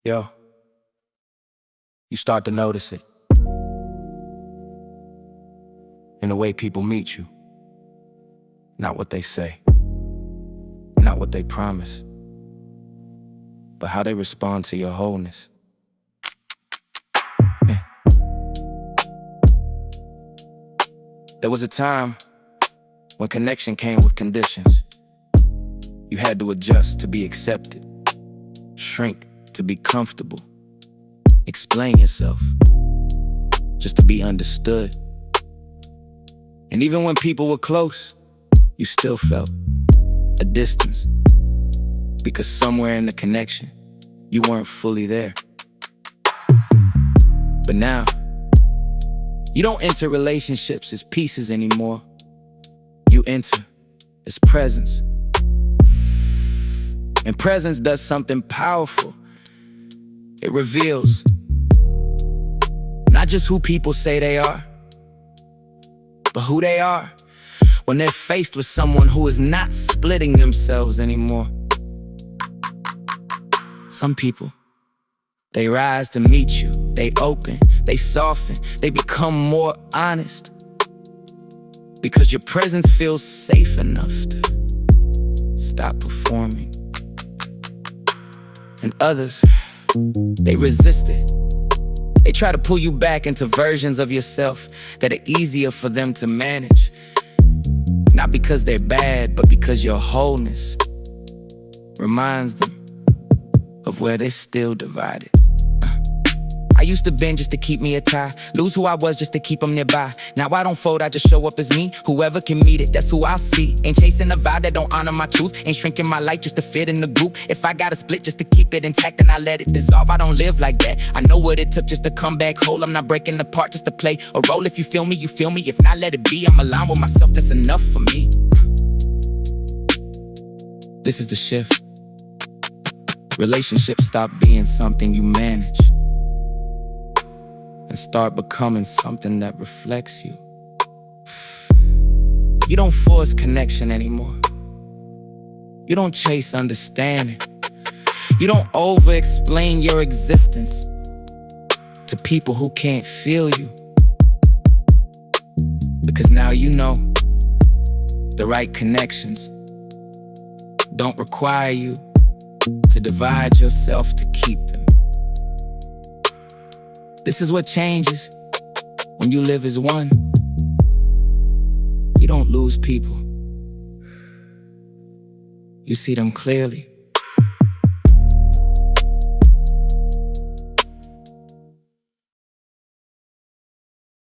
Yo, you start to notice it in the way people meet you. Not what they say, not what they promise, but how they respond to your wholeness. Yeah. There was a time when connection came with conditions. You had to adjust to be accepted, shrink to be comfortable, explain yourself just to be understood. And even when people were close, you still felt a distance, because somewhere in the connection, you weren't fully there. But now, you don't enter relationships as pieces anymore. You enter as presence. And presence does something powerful. It reveals not just who people say they are, but who they are when they're faced with someone who is not splitting themselves anymore. Some people, they rise to meet you. They open, they soften, they become more honest, because your presence feels safe enough to stop performing. And others, they resist it. They try to pull you back into versions of yourself that are easier for them to manage. Not because they're bad, but because your wholeness reminds them of where they're still divided. I used to bend just to keep me a tie, lose who I was just to keep them nearby. Now I don't fold, I just show up as me. Whoever can meet it, that's who I'll see. Ain't chasing a vibe that don't honor my truth. Ain't shrinking my light just to fit in the group. If I gotta split just to keep it intact, then I let it dissolve. I don't live like that. I know what it took just to come back whole. I'm not breaking apart just to play a role. If you feel me, you feel me. If not, let it be. I'm aligned with myself, that's enough for me. This is the shift. Relationships stop being something you manage and start becoming something that reflects you. You don't force connection anymore. You don't chase understanding. You don't over-explain your existence to people who can't feel you. Because now you know the right connections don't require you to divide yourself to keep them. This is what changes when you live as one. You don't lose people. You see them clearly.